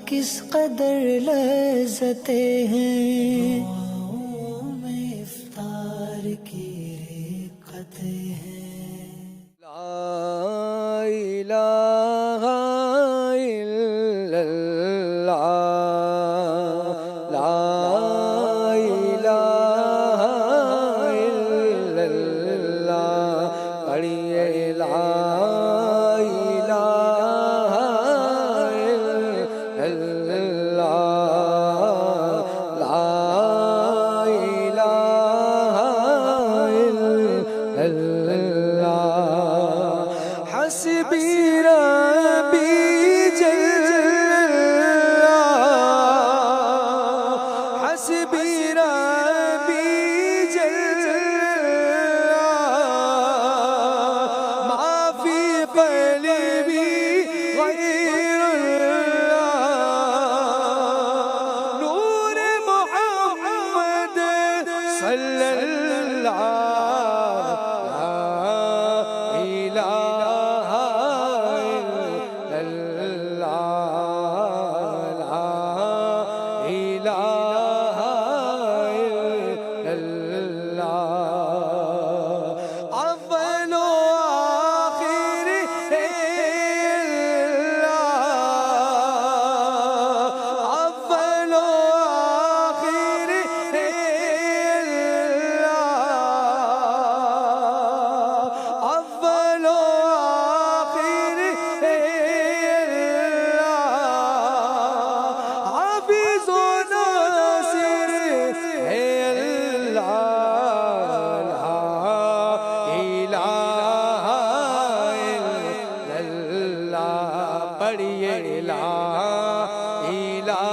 کس قدر لذتیں ہیں، دعاؤں میں افطار کی رقتیں ہیں۔ لا الہ الا اللہ، لا الہ الا اللہ، پڑھیے لا الہ الا اللہ، لا الہ الا اللہ، حسبی ربی جل اللہ، حسبی ربی جل اللہ، ما فی قلبی غیر اللہ، نور محمد صلی اللہ، پڑھیے لا الہ الا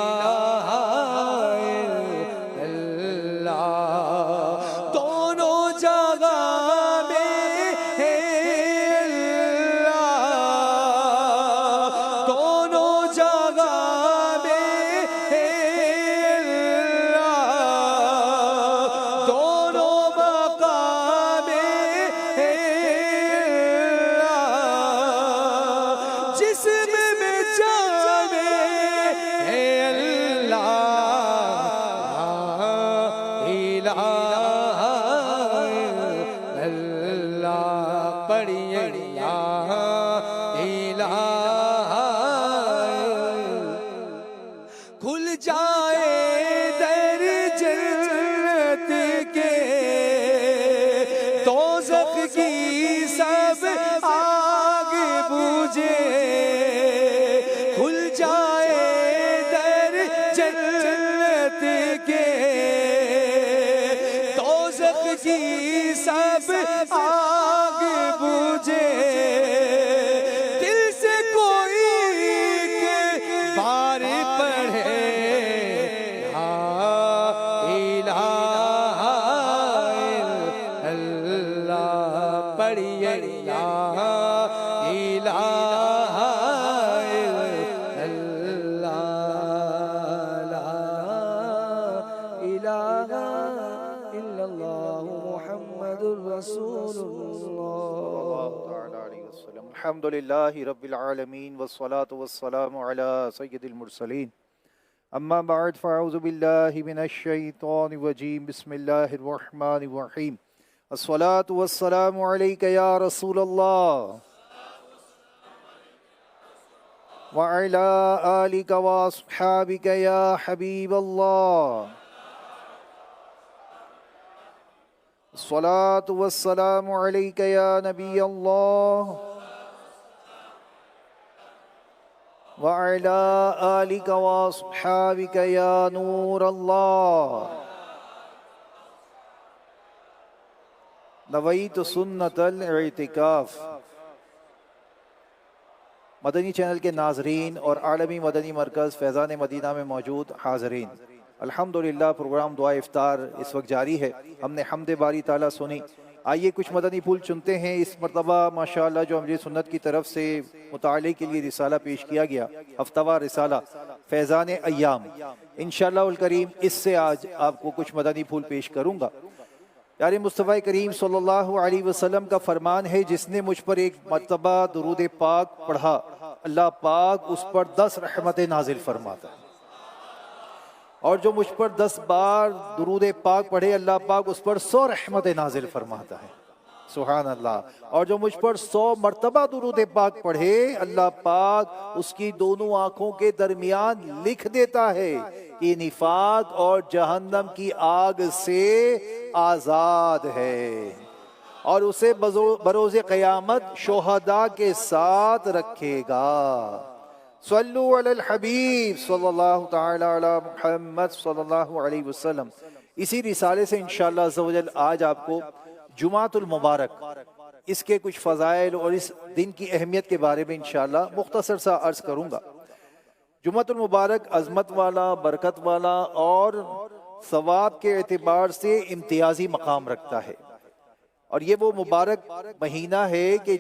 اللہ، دونوں جگہ میں ہے اللہ، دونوں جگہ میں ہے اللہ، دونوں مقام میں ہے اللہ، جسم میں جان ہے اللہ، لا الہ الا اللہ، پڑھیے لا الہ کھل جائے در جنت کے، دوزخ کی سب آگ بجھے، کھل جائے در جنت کے، دوزخ کی سب آگ بجھے، دل سے کوئی کے بار پڑھے لا الہ الا اللہ، پڑھیے لا الہ الا اللہ، لا الہ الا اللہ محمد رسول اللہ۔ الحمد للہ رب العالمین والصلاة والسلام علی سید المرسلین، اما بعد فاعوذ باللہ من الشیطان الرجیم، بسم اللہ الرحمن الرحیم، الصلاة والسلام علیک یا رسول اللہ وعلی آلک واصحابک یا حبیب اللہ، الصلاة والسلام علیک یا نبی اللہ وعلى آلك وأصحابك يا نور الله، نویت سنت الاعتکاف۔ مدنی چینل کے ناظرین اور عالمی مدنی مرکز فیضان مدینہ میں موجود حاضرین، الحمدللہ پروگرام دعا افطار اس وقت جاری ہے۔ ہم نے حمد باری تعالیٰ سنی، آئیے کچھ مدنی پھول چنتے ہیں۔ اس مرتبہ ماشاءاللہ جو امیر سنت کی طرف سے مطالعے کے لیے رسالہ پیش کیا گیا، ہفتہ وار رسالہ فیضان ایام، انشاءاللہ الکریم اس سے آج آپ کو کچھ مدنی پھول پیش کروں گا۔ پیارے مصطفیٰ کریم صلی اللہ علیہ وسلم کا فرمان ہے، جس نے مجھ پر ایک مرتبہ درود پاک پڑھا اللہ پاک اس پر 10 رحمتیں نازل فرماتا ہے، اور جو مجھ پر 10 بار درود پاک پڑھے اللہ پاک اس پر 100 رحمتیں نازل فرماتا ہے، سبحان اللہ۔ اور جو مجھ پر 100 مرتبہ درود پاک پڑھے اللہ پاک اس کی دونوں آنکھوں کے درمیان لکھ دیتا ہے کہ نفاق اور جہنم کی آگ سے آزاد ہے، اور اسے بروز قیامت شہداء کے ساتھ رکھے گا۔ صلو علی الحبیب صلی اللہ تعالی علی محمد صلی اللہ علیہ وسلم۔ اسی رسالے سے انشاءاللہ عز و جل آج آپ کو جمعۃ المبارک، اس کے کچھ فضائل اور اس دن کی اہمیت کے بارے میں انشاءاللہ مختصر سا عرض کروں گا۔ جمعۃ المبارک عظمت والا، برکت والا اور ثواب کے اعتبار سے امتیازی مقام رکھتا ہے، اور یہ وہ مبارک مہینہ ہے کہ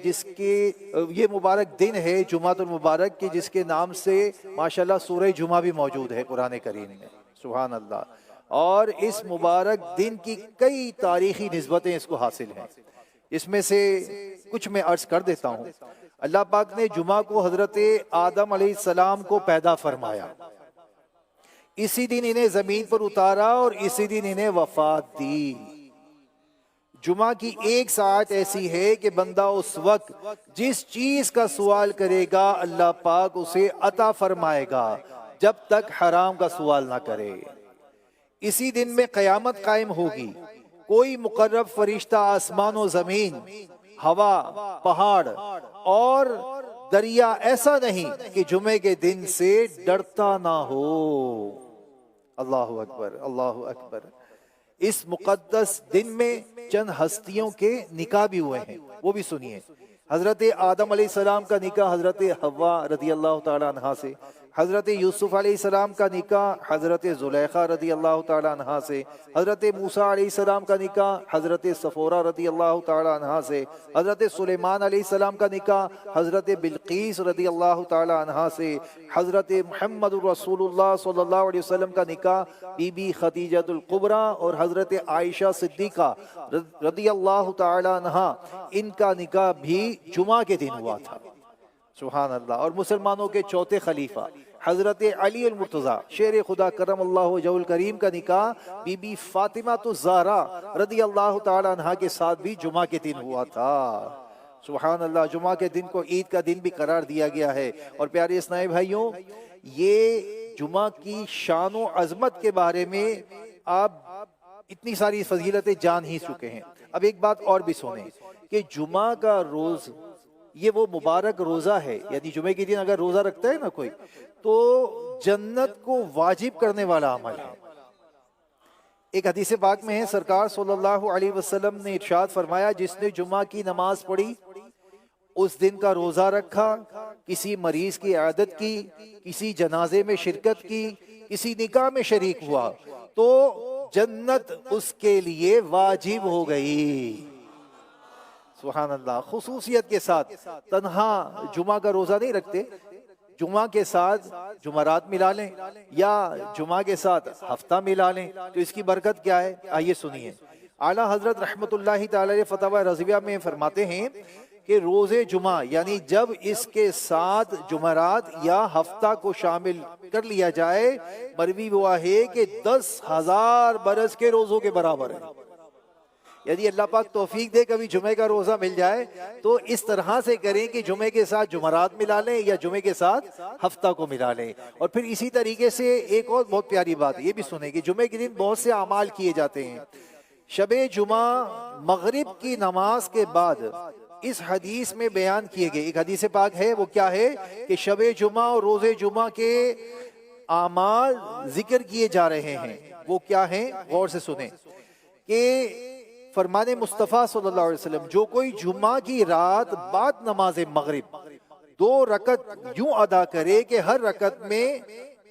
یہ مبارک دن ہے جمعۃ المبارک کی، جس کے نام سے ماشاءاللہ سورہ جمعہ بھی موجود ہے قرآن کریم میں، سبحان اللہ۔ اور اس مبارک دن کی کئی تاریخی نسبتیں اس کو حاصل ہیں، اس میں سے کچھ میں عرض کر دیتا ہوں۔ اللہ پاک نے جمعہ کو حضرت آدم علیہ السلام کو پیدا فرمایا، اسی دن انہیں زمین پر اتارا اور اسی دن انہیں وفات دی۔ جمعہ کی ایک ساعت ایسی ہے کہ بندہ اس وقت جس چیز کا سوال کرے گا اللہ پاک اسے عطا فرمائے گا جب تک حرام کا سوال نہ کرے۔ اسی دن میں قیامت قائم ہوگی، کوئی مقرب فرشتہ آسمان و زمین، ہوا، پہاڑ اور دریا ایسا نہیں کہ جمعے کے دن سے ڈرتا نہ ہو۔ اللہ اکبر، اللہ اکبر۔ اس مقدس دن میں چند ہستیوں کے نکاح بھی ہوئے ہیں، وہ بھی سنیے۔ حضرت آدم علیہ السلام کا نکاح حضرت حوا رضی اللہ تعالی عنہا سے، حضرت یوسف علیہ السلام کا نکاح حضرت زلیخا رضی اللہ تعالی عنہا سے، حضرت موسیٰ علیہ السلام کا نکاح حضرت صفورہ رضی اللہ تعالی عنہا سے، حضرت سلیمان علیہ السلام کا نکاح حضرت بلقیس رضی اللہ تعالی عنہا سے، حضرت محمد رسول اللہ صلی اللہ علیہ وسلم کا نکاح بی بی خدیجہ الکبریٰ اور حضرت عائشہ صدیقہ رضی اللہ تعالی عنہا، ان کا نکاح بھی جمعہ کے دن ہوا تھا، سبحان اللہ۔ اور مسلمانوں کے چوتھے خلیفہ حضرت علی المرتضیٰ شیر خدا کرم اللہ وجہہ الکریم کا نکاح بی بی فاطمہ الزہرا رضی اللہ تعالی عنہا کے ساتھ بھی جمعہ کے دن ہوا تھا، سبحان اللہ۔ جمعہ کے دن کو عید کا دن بھی قرار دیا گیا ہے۔ اور پیارے اسلامی بھائیوں، یہ جمعہ کی شان و عظمت کے بارے میں آپ اتنی ساری فضیلتیں جان ہی چکے ہیں۔ اب ایک بات اور بھی سنیں کہ جمعہ کا روز یہ وہ مبارک روزہ ہے، یعنی جمعے کے دن اگر روزہ رکھتا ہے نا کوئی تو جنت کو واجب کرنے والا عمل ہے۔ ایک حدیث پاک میں ہے، سرکار صلی اللہ علیہ وسلم نے ارشاد فرمایا، جس نے جمعہ کی نماز پڑھی، اس دن کا روزہ رکھا، کسی مریض کی عیادت کی، کسی جنازے میں شرکت کی، کسی نکاح میں شریک ہوا، تو جنت اس کے لیے واجب ہو گئی، سبحان اللہ۔ خصوصیت کے ساتھ تنہا جمعہ کا روزہ نہیں رکھتے، جمعہ کے ساتھ جمعرات ملا لیں یا جمعہ کے ساتھ ہفتہ ملا لیں، تو اس کی برکت کیا ہے آئیے سنیے۔ اعلیٰ حضرت رحمت اللہ تعالی فتاوی رضویہ میں فرماتے ہیں کہ روز جمعہ یعنی جب اس کے ساتھ جمعرات یا ہفتہ کو شامل کر لیا جائے، مروی ہوا ہے کہ 10,000 برس کے روزوں کے برابر ہے۔ یعنی اللہ پاک توفیق دے کبھی جمعے کا روزہ مل جائے تو اس طرح سے کریں کہ جمعے کے ساتھ جمعرات ملا لیں یا جمعے کے ساتھ ہفتہ کو ملا لیں۔ اور پھر اسی طریقے سے ایک اور بہت پیاری بات یہ بھی سنیں کہ جمعے کے دن بہت سے اعمال کیے جاتے ہیں۔ شب جمعہ مغرب کی نماز کے بعد اس حدیث میں بیان کیے گئے ایک حدیث پاک ہے، وہ کیا ہے کہ شب جمعہ اور روز جمعہ کے اعمال ذکر کیے جا رہے ہیں۔ وہ کیا ہیں غور سے سنیں کہ فرمان مصطفیٰ صلی اللہ علیہ وسلم، جو کوئی جمعہ کی رات بعد نماز مغرب 2 رکعت یوں ادا کرے کہ ہر رکعت میں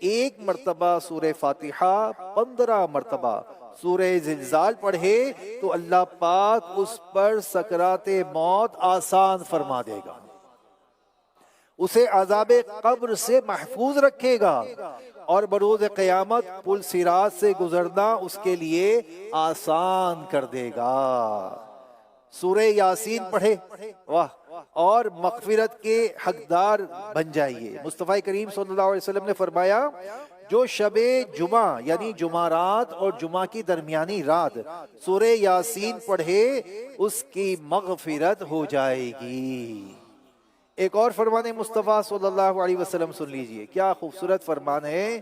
1 مرتبہ سورہ فاتحہ، 15 مرتبہ سورہ زلزال پڑھے تو اللہ پاک اس پر سکرات موت آسان فرما دے گا، اسے عذاب قبر سے محفوظ رکھے گا، اور بروز قیامت پل صراط سے گزرنا اس کے لیے آسان کر دے گا۔ سورہ یاسین پڑھے، واہ، اور مغفرت کے حقدار بن جائیے۔ مصطفیٰ کریم صلی اللہ علیہ وسلم نے فرمایا جو شب جمعہ یعنی جمعرات اور جمعہ کی درمیانی رات سورہ یاسین پڑھے اس کی مغفرت ہو جائے گی۔ ایک اور فرمان مصطفیٰ صلی اللہ علیہ وسلم سن لیجئے، کیا خوبصورت فرمان ہے۔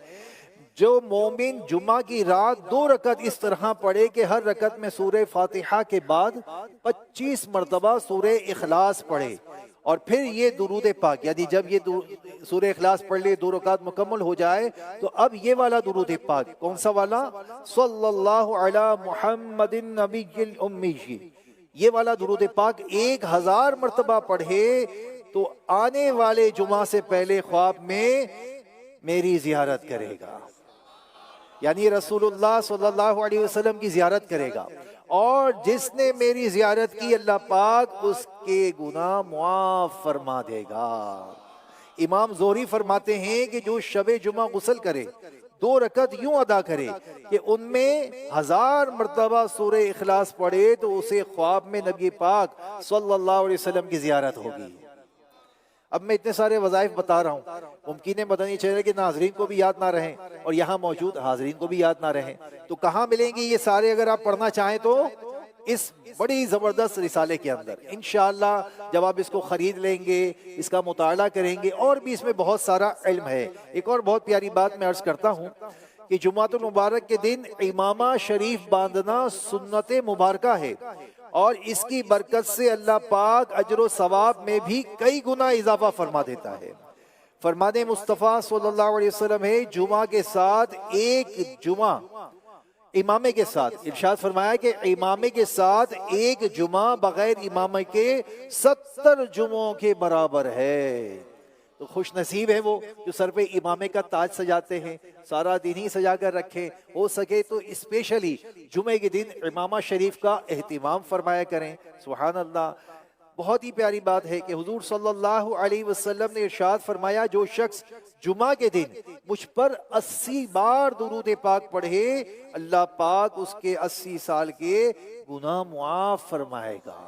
جو مومن جمعہ کی رات 2 رکعت اس طرح پڑھے کہ ہر رکعت میں سورہ فاتحہ کے بعد 25 مرتبہ سورہ اخلاص پڑھے، اور پھر یہ درود پاک، یعنی جب یہ سورہ اخلاص پڑھ لے 2 رکعت مکمل ہو جائے تو اب یہ والا درود پاک، کون سا والا؟ صلی اللہ علی محمد النبی الامی، یہ والا درود پاک 1000 مرتبہ پڑھے تو آنے والے جمعہ سے پہلے خواب میں میری زیارت کرے گا، یعنی رسول اللہ صلی اللہ علیہ وسلم کی زیارت کرے گا، اور جس نے میری زیارت کی اللہ پاک اس کے گناہ معاف فرما دے گا۔ امام زہری فرماتے ہیں کہ جو شب جمعہ غسل کرے 2 رکعت یوں ادا کرے کہ ان میں 1000 مرتبہ سورہ اخلاص پڑھے تو اسے خواب میں نبی پاک صلی اللہ علیہ وسلم کی زیارت ہوگی۔ اب میں اتنے سارے وظائف بتا رہا ہوں، ممکن ہے مدنی چینل کے ناظرین کو بھی یاد نہ رہیں اور یہاں موجود حاضرین کو بھی یاد نہ رہیں، تو کہاں ملیں گے یہ سارے؟ اگر آپ پڑھنا چاہیں تو اس بڑی زبردست رسالے کے اندر انشاءاللہ جب آپ اس کو خرید لیں گے، اس کا مطالعہ کریں گے، اور بھی اس میں بہت سارا علم ہے۔ ایک اور بہت پیاری بات میں عرض کرتا ہوں کہ جمعۃ المبارک کے دن امامہ شریف باندھنا سنت مبارکہ ہے، اور اس کی برکت سے اللہ پاک اجر و ثواب میں بھی کئی گنا اضافہ فرما دیتا ہے۔ فرمان مصطفیٰ صلی اللہ علیہ وسلم ہے جمعہ کے ساتھ ایک جمعہ امامے کے ساتھ، ارشاد فرمایا کہ امامے کے ساتھ ایک جمعہ بغیر امامے کے 70 جمعوں کے برابر ہے۔ تو خوش نصیب ہے وہ جو سر پہ امامے کا تاج سجاتے ہیں، سارا دن ہی سجا کر رکھیں، ہو سکے تو اسپیشلی جمعے کے دن امامہ شریف کا اہتمام فرمایا کریں۔ سبحان اللہ، بہت ہی پیاری بات ہے کہ حضور صلی اللہ علیہ وسلم نے ارشاد فرمایا جو شخص جمعہ کے دن مجھ پر 80 بار درود پاک پڑھے اللہ پاک اس کے 80 سال کے گناہ معاف فرمائے گا۔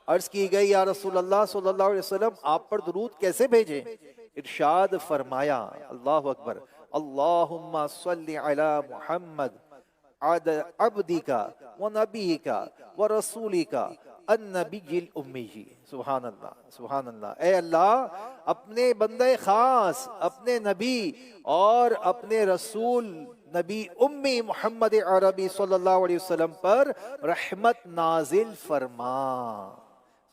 عرض کی گئی یا رسول اللہ صلی اللہ علیہ وسلم آپ پر درود کیسے بھیجیں؟ ارشاد فرمایا، اللہ اکبر، اللہم صلی علی محمد عبدک و نبیک و رسولک النبی الامی۔ سبحان اللہ، سبحان اللہ۔ اے اللہ اپنے بندے خاص، اپنے نبی اور اپنے رسول نبی امی محمد عربی صلی اللہ علیہ وسلم پر رحمت نازل فرما۔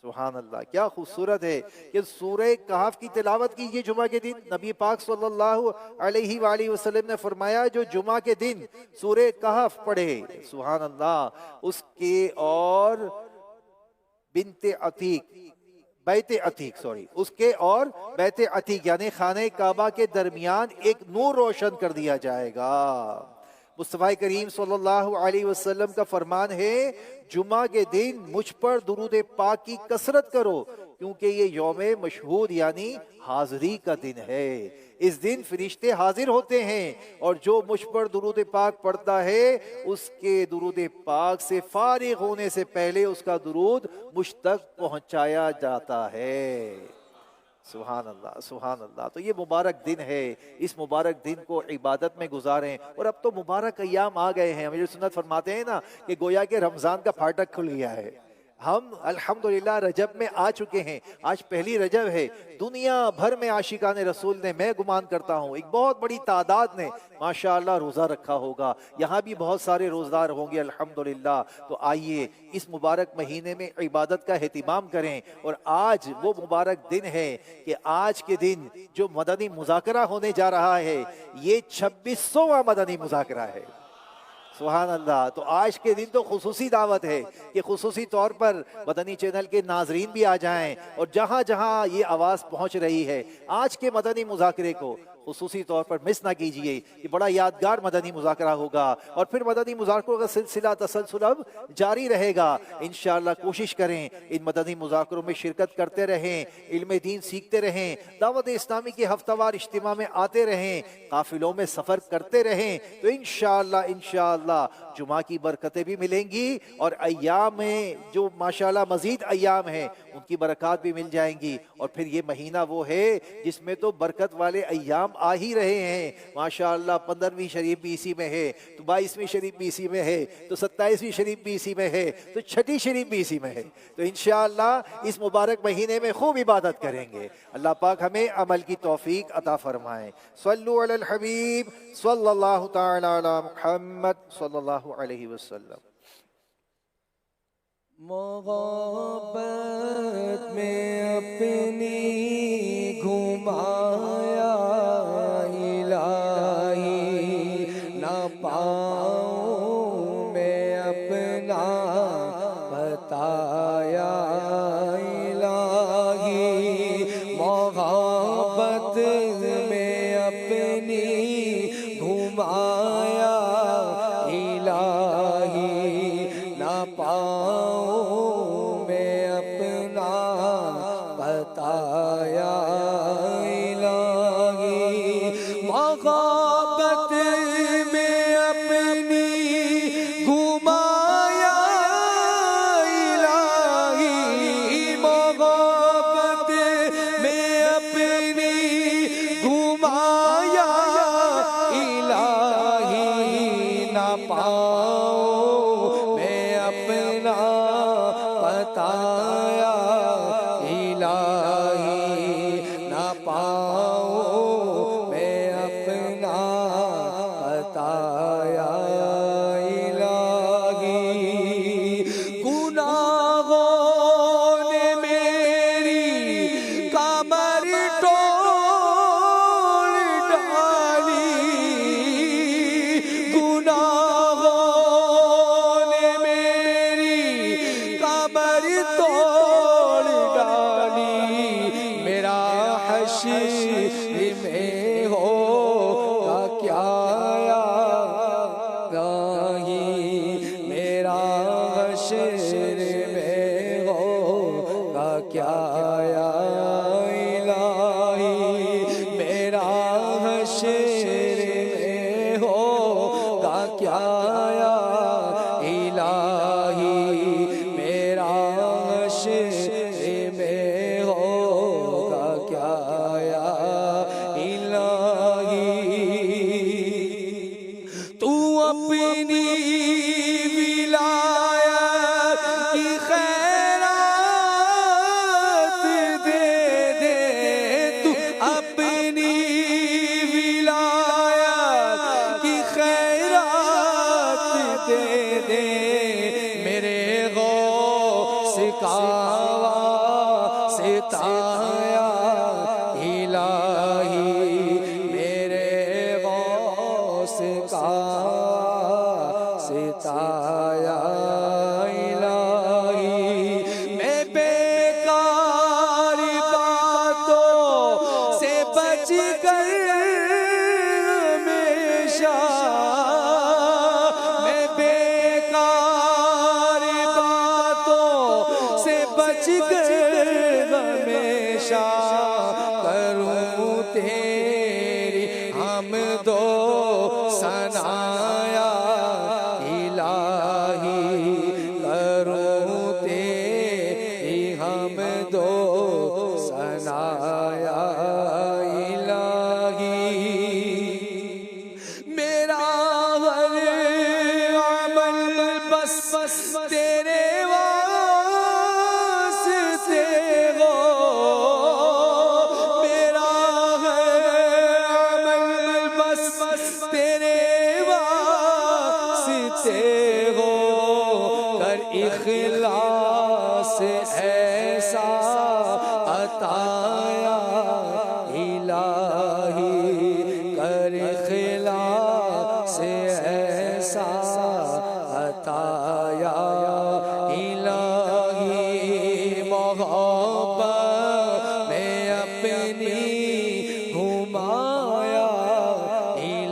سبحان اللہ، کیا خوبصورت ہے کہ سورہ کہف کی تلاوت کیجئے جمعہ کے دن۔ نبی پاک صلی اللہ علیہ وآلہ وسلم نے فرمایا جو جمعہ کے دن سورہ کہف پڑھے، سبحان اللہ، اس کے اور بنت عتیق بیت عتیق اس کے اور بیت عتیق یعنی خانہ کعبہ کے درمیان ایک نور روشن کر دیا جائے گا۔ مصطفیٰ کریم صلی اللہ علیہ وسلم کا فرمان ہے جمعہ کے دن مجھ پر درود پاک کی کثرت کرو کیونکہ یہ یوم مشہود یعنی حاضری کا دن ہے۔ اس دن فرشتے حاضر ہوتے ہیں اور جو مجھ پر درود پاک پڑھتا ہے اس کے درود پاک سے فارغ ہونے سے پہلے اس کا درود مجھ تک پہنچایا جاتا ہے۔ سبحان اللہ، سبحان اللہ۔ تو یہ مبارک دن ہے، اس مبارک دن کو عبادت میں گزاریں۔ اور اب تو مبارک ایام آ گئے ہیں، امیر سنت فرماتے ہیں نا کہ گویا کہ رمضان کا پھاٹک کھل گیا ہے۔ ہم الحمدللہ رجب میں آ چکے ہیں، آج پہلی رجب ہے۔ دنیا بھر میں عاشقان رسول نے، میں گمان کرتا ہوں ایک بہت بڑی تعداد نے ماشاءاللہ روزہ رکھا ہوگا، یہاں بھی بہت سارے روزدار ہوں گے الحمدللہ۔ تو آئیے اس مبارک مہینے میں عبادت کا اہتمام کریں، اور آج وہ مبارک دن ہے کہ آج کے دن جو مدنی مذاکرہ ہونے جا رہا ہے یہ 26واں مدنی مذاکرہ ہے۔ سبحان اللہ۔ تو آج کے دن تو خصوصی دعوت ہے کہ خصوصی طور پر مدنی چینل کے ناظرین بھی آ جائیں، اور جہاں جہاں یہ آواز پہنچ رہی ہے آج کے مدنی مذاکرے کو خصوصی طور پر مس نہ کیجئے. یہ بڑا یادگار مدنی مذاکرہ ہوگا اور پھر مدنی مذاکروں کا سلسلہ تسلسل اب جاری رہے گا. انشاءاللہ کوشش کریں ان مدنی مذاکروں میں شرکت کرتے رہیں, علم دین سیکھتے رہیں, دعوت اسلامی کے ہفتہ وار اجتماع میں آتے رہیں, قافلوں میں سفر کرتے رہیں, تو انشاءاللہ جمعہ کی برکتیں بھی ملیں گی اور ایام میں جو ماشاءاللہ مزید ایام ہیں ان کی برکات بھی مل جائیں گی. اور پھر یہ مہینہ وہ ہے جس میں تو برکت والے ایام آ ہی رہے ہیں. ماشاءاللہ 15ویں شریف بھی اسی میں ہے, تو 22ویں شریف بھی اسی میں ہے, تو 27ویں شریف بھی اسی میں ہے, تو 6ٹھی شریف بھی اسی میں ہے. تو انشاءاللہ اس مبارک مہینے میں خوب عبادت کریں گے. اللہ پاک ہمیں عمل کی توفیق عطا فرمائیں. صلو علی الحبیب صلی اللہ تعالی علی محمد صلی اللہ علیہ وسلم. محبت میں اپنی گھمایا الہی, نہ پاؤں میں اپنا بتایا الہی. محبت میں اپنی گھمایا الہی, نہ پاؤں میں اپنا بتایا الہی. محبت میں اپنی گھمایا الہی, محبت میں اپنی گھمایا الہی, نہ پاؤں میں اپنا بتایا الہی, نہ پاؤں میں اپنا بتایا الہی. گناہوں نے میری کمر توڑ ڈالی, گناہوں نے میری کمر توڑ ڈالی. میرا حشر میں ہوگا کیا الہی, میرا حشر میں ہوگا کیا الہی, میرا حشر میں ہوگا کیا الہی, میرا حشر میں ہوگا کیا الہی. تو اپنی ولایت کی خیرات دے دے, تو اپنی ولایت کی خیرات دے دے. میرے غوث کا ستایا الہی, میرے غوث کا ستایا الہی. میں بیکار باتوں سے بچ کر ہمیشہ, میں بیکار باتوں سے بچ کر ہمیشہ کروں تیری حمد و ثنایا الہی, کروں تیری حمد و ثنایا الہی. میرا ہر عمل بس تیرے واسطے ہو, میرا ہر عمل بس تیرے واسطے ہو. کر اخلاص ایسا عطایا الہی, کر اخلاص ایسا عطایا الہی. محبت میں اپنی گھمایا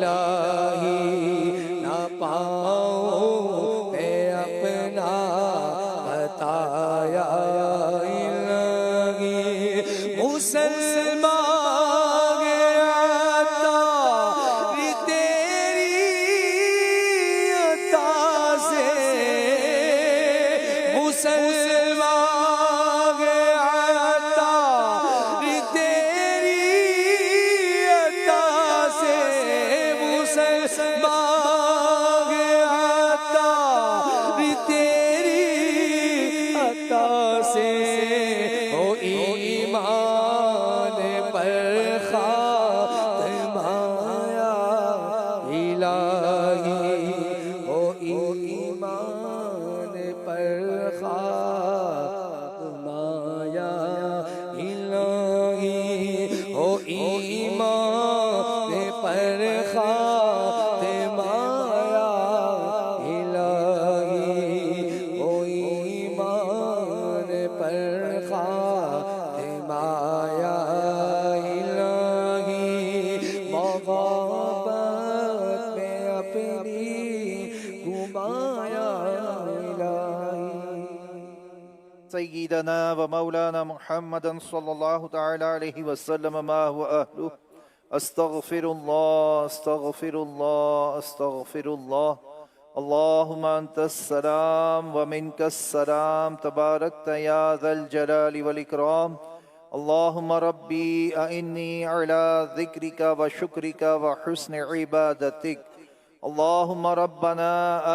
الہی نہ پاؤں میں اپنا بتایا الہی مسلمان عطا تیری عطا سے مسلمان عطا تیری عطا سے مسلمان عطا تیری عطا سے ہو ایمان پر خاتم آیا الہی ہو ایمان پر خاتم آیا الہی ہو ایمان پر خاتم آیا الہی ہو ایمان پر خاتم آیا الہی محبت میں اپنی گھمایا الہی سيدنا ومولانا محمد صلى الله تعالى عليه وسلم ما هو أهله أستغفر الله أستغفر الله أستغفر الله اللهم أنت السلام ومنك السلام تباركت يا ذا الجلال والإكرام اللهم ربي أعني على ذكرك وشكرك وحسن عبادتك اللهم ربنا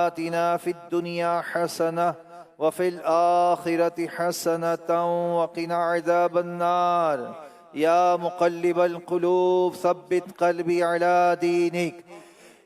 آتنا في الدنيا حسنة وفي الآخرة حسنة وقنا عذاب النار يا مقلب القلوب ثبت قلبي على دينك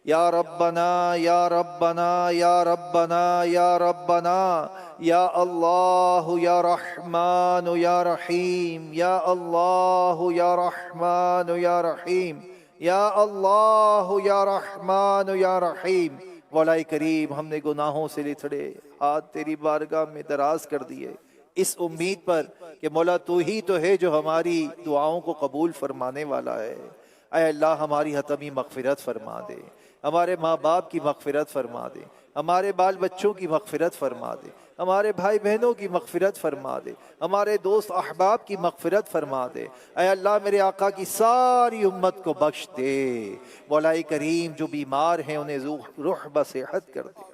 يا ربنا يا ربنا يا ربنا يا ربنا يا الله يا رحمن يا رحيم يا الله يا رحمن يا رحيم يا الله يا رحمن يا رحيم مولا کریم ہم نے گناہوں سے لتھڑے ہاتھ تیری بارگاہ میں دراز کر دیے اس امید پر کہ مولا تو ہی تو ہے جو ہماری دعاؤں کو قبول فرمانے والا ہے اے اللہ ہماری حتمی مغفرت فرما دے ہمارے ماں باپ کی مغفرت فرما دے ہمارے بال بچوں کی مغفرت فرما دے ہمارے بھائی بہنوں کی مغفرت فرما دے ہمارے دوست احباب کی مغفرت فرما دے اے اللہ میرے آقا کی ساری امت کو بخش دے مولا کریم جو بیمار ہیں انہیں روح بصحت کر دے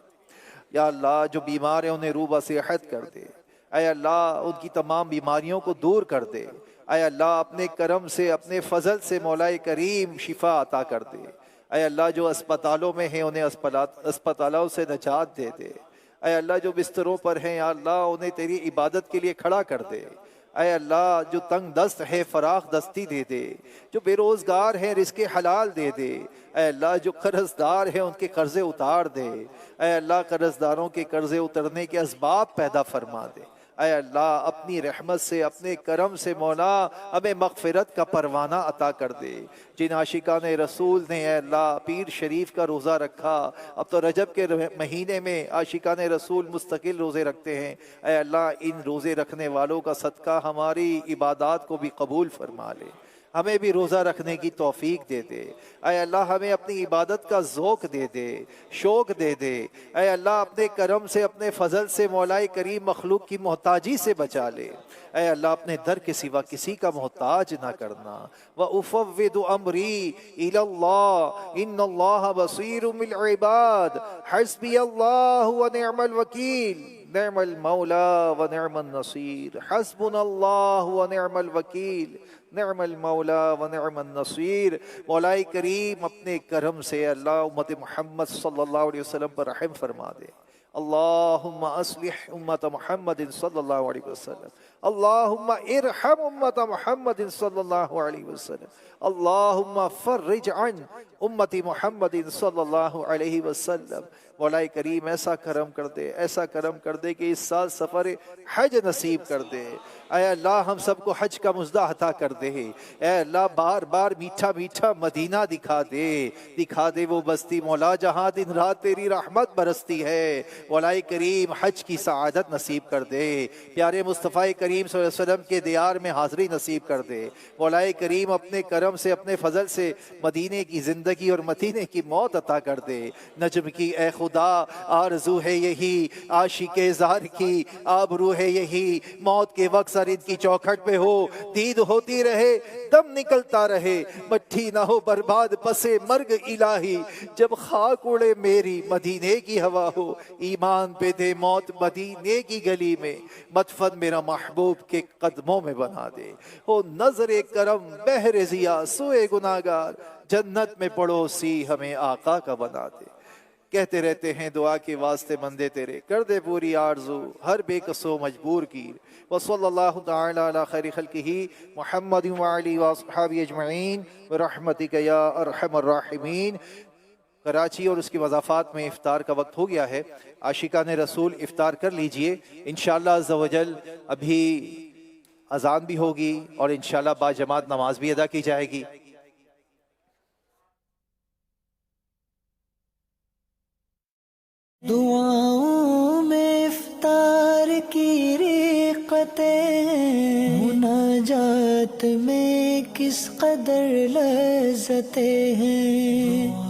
یا اللہ جو بیمار ہیں انہیں روح بصحت کر دے اے اللہ ان کی تمام بیماریوں کو دور کر دے اے اللہ اپنے کرم سے اپنے فضل سے مولا کریم شفا عطا کر دے اے اللہ جو اسپتالوں میں ہیں انہیں اسپتالوں سے نجات دے دے اے اللہ جو بستروں پر ہیں یا اللہ انہیں تیری عبادت کے لیے کھڑا کر دے اے اللہ جو تنگ دست ہے فراخ دستی دے دے جو بے روزگار ہیں رزق حلال دے دے اے اللہ جو قرض دار ہیں ان کے قرضے اتار دے اے اللہ قرض داروں کے قرضے اترنے کے اسباب پیدا فرما دے اے اللہ اپنی رحمت سے اپنے کرم سے مولا ہمیں مغفرت کا پروانہ عطا کر دے جن عاشقان رسول نے اے اللہ پیر شریف کا روزہ رکھا اب تو رجب کے مہینے میں عاشقان رسول مستقل روزے رکھتے ہیں اے اللہ ان روزے رکھنے والوں کا صدقہ ہماری عبادات کو بھی قبول فرما لے ہمیں بھی روزہ رکھنے کی توفیق دے دے اے اللہ ہمیں اپنی عبادت کا ذوق دے دے شوق دے دے اے اللہ اپنے کرم سے اپنے فضل سے مولا کریم مخلوق کی محتاجی سے بچا لے اے اللہ اپنے در کے سوا کسی کا محتاج نہ کرنا وَأُفَوِّضُ أَمْرِي إِلَى اللَّهِ إِنَّ اللَّهَ بَصِيرٌ بِالْعِبَادِ حَسْبِيَ اللَّهُ وَنِعْمَ الْوَكِيلُ نعم المولا ونعم النصير حسبنا الله ونعم الوکیل نعم المولا ونعم النصير مولا کریم اپنے کرم سے اللہ امت محمد صلی اللہ علیہ وسلم پر رحم فرما دے اللہم اصلح امت محمد صلی اللہ علیہ وسلم اللہم ارحم امت محمد صلی اللہ علیہ وسلم اللہم فرج عن امت محمد صلی اللہ علیہ وسلم مولا کریم ایسا کرم کر دے کہ اس سال سفر حج نصیب کر دے اے اللہ ہم سب کو حج کا مزدہ عطا کر دے اے اللہ بار بار میٹھا میٹھا مدینہ دکھا دے وہ بستی مولا جہاں دن رات تیری رحمت برستی ہے مولا کریم حج کی سعادت نصیب کر دے، پیارے مصطفیٰ کریم صلی اللہ علیہ وسلم کے دیار میں حاضری نصیب کر دے، مولا کریم اپنے کرم سے اپنے فضل سے مدینے کی زندگی اور مدینے کی موت عطا کر دے۔ نجم کی اے خدا آرزو ہے یہی، عاشق زار کی آبرو ہے یہی، موت کے وقت سر ان کی چوکھٹ پہ ہو، دید ہوتی رہے، دم نکلتا رہے، مٹھی نہ ہو برباد پسے مرگ الہی، جب خاک اڑے میری مدینے کی ہوا ہو، ایمان پہ دے موت مدینے کی گلی میں، مدفن میرا محبوب کے قدموں میں بنا دے، ہو نظر کرم بحر ضیا سوئے گناہگار، جنت میں پڑوسی ہمیں آقا کا بنا دے۔ کہتے رہتے ہیں دعا کے واسطے بندے تیرے، کر دے پوری آرزو ہر بے کسو مجبور کی۔ وصلی اللہ تعالی علی خیر خلقہ محمد وعلی واصحابہ اجمعین برحمتک یا ارحم الراحمین۔ کراچی اور اس کی وضافات میں افطار کا وقت ہو گیا ہے، عاشقان رسول افطار کر لیجئے، انشاءاللہ عز و جل ابھی اذان بھی ہوگی اور انشاءاللہ با جماعت نماز بھی ادا کی جائے گی۔ دعاؤں میں افطار کی رقطیں ہیں، مناجات میں کس قدر لذتیں ہیں۔